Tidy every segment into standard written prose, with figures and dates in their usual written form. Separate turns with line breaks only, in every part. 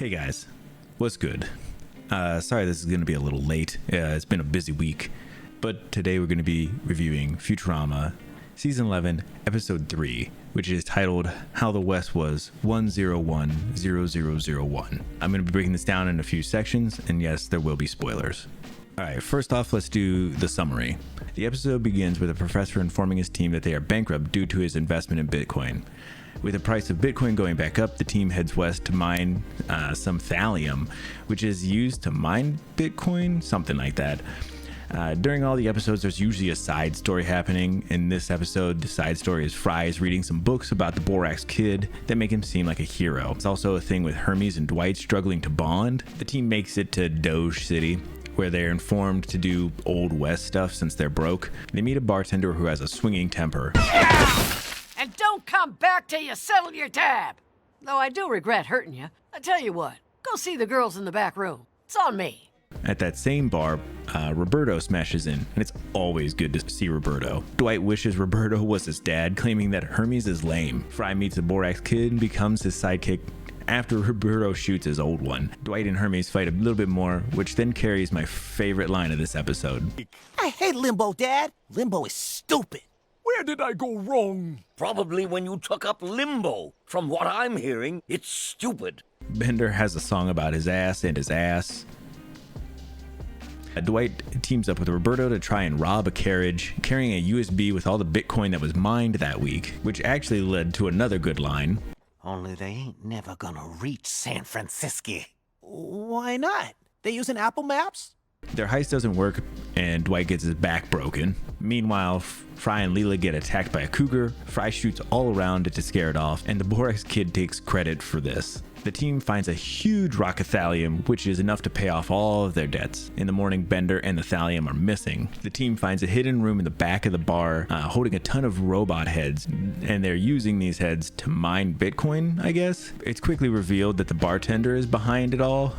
Hey guys, what's good? Sorry this is going to be a little late. It's been a busy week, but today we're going to be reviewing Futurama Season 11, Episode 3, which is titled How the West Was 1010001. I'm going to be breaking this down in a few sections, and yes, there will be spoilers. Alright, first off, let's do the summary. The episode begins with a professor informing his team that they are bankrupt due to his investment in Bitcoin. With the price of Bitcoin going back up, the team heads west to mine some thallium, which is used to mine Bitcoin, something like that. During all the episodes, there's usually a side story happening. In this episode, the side story is Fry's reading some books about the Borax Kid that make him seem like a hero. It's also a thing with Hermes and Dwight struggling to bond. The team makes it to Doge City, where they're informed to do Old West stuff since they're broke. They meet a bartender who has a swinging temper.
And don't come back till you settle your tab. Though I do regret hurting you. I tell you what, go see the girls in the back room. It's on me.
At that same bar, Roberto smashes in, and it's always good to see Roberto. Dwight wishes Roberto was his dad, claiming that Hermes is lame. Fry meets the Borax Kid and becomes his sidekick after Roberto shoots his old one. Dwight and Hermes fight a little bit more, which then carries my favorite line of this episode.
I hate Limbo, Dad. Limbo is stupid.
Where did I go wrong?
Probably when you took up limbo. From what I'm hearing, it's stupid.
Bender has a song about his ass and his ass. Dwight teams up with Roberto to try and rob a carriage, carrying a USB with all the Bitcoin that was mined that week, which actually led to another good line.
Only they ain't never gonna reach San Francisco. Why not? They using Apple Maps?
Their heist doesn't work, and Dwight gets his back broken. Meanwhile, Fry and Leela get attacked by a cougar. Fry shoots all around it to scare it off, and the Borax Kid takes credit for this. The team finds a huge rock of thallium, which is enough to pay off all of their debts. In the morning, Bender and the thallium are missing. The team finds a hidden room in the back of the bar, holding a ton of robot heads, and they're using these heads to mine Bitcoin, I guess. It's quickly revealed that the bartender is behind it all.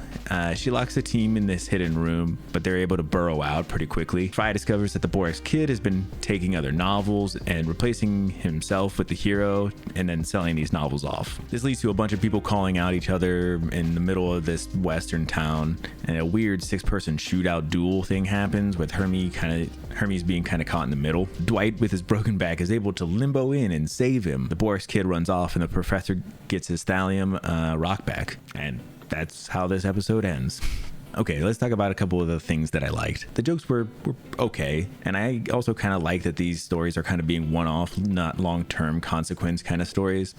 She locks the team in this hidden room, but they're able to burrow out pretty quickly. Fry discovers that the Borax Kid has been taking other novels and replacing himself with the hero, and then selling these novels off. This leads to a bunch of people calling out each other in the middle of this western town, and a weird 6-person shootout duel thing happens with Hermes being kind of caught in the middle. Dwight, with his broken back, is able to limbo in and save him. The Borax Kid runs off, and the professor gets his thallium rock back, and that's how this episode ends. Okay, let's talk about a couple of the things that I liked. The jokes were okay, and I also kind of like that these stories are kind of being one-off, not long-term consequence kind of stories.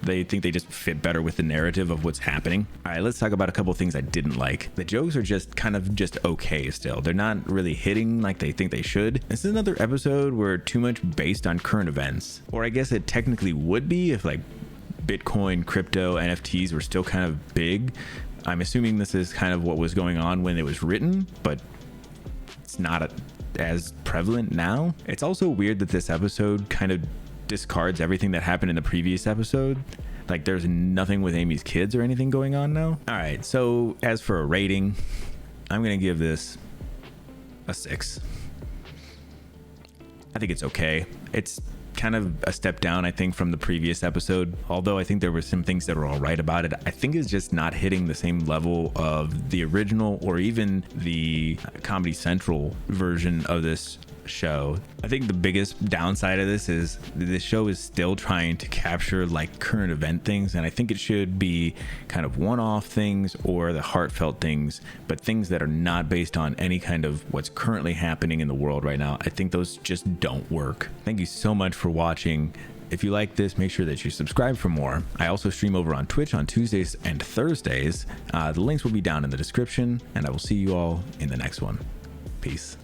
They think they just fit better with the narrative of what's happening. All right, let's talk about a couple of things I didn't like. The jokes are just okay still. They're not really hitting like they think they should. This is another episode where too much based on current events. Or I guess it technically would be if like Bitcoin, crypto, NFTs were still kind of big. I'm assuming this is kind of what was going on when it was written, but it's not as prevalent now. It's also weird that this episode kind of discards everything that happened in the previous episode. Like there's nothing with Amy's kids or anything going on now. All right, so as for a rating, I'm going to give this a 6. I think it's okay. It's kind of a step down, I think, from the previous episode. Although I think there were some things that were all right about it, I think it's just not hitting the same level of the original or even the Comedy Central version of this show. I think the biggest downside of this is this show is still trying to capture like current event things, and I think it should be kind of one-off things or the heartfelt things, but things that are not based on any kind of what's currently happening in the world right now. I think those just don't work. Thank you so much for watching. If you like this, make sure that you subscribe for more. I also stream over on Twitch on Tuesdays and Thursdays. The links will be down in the description, and I will see you all in the next one. Peace.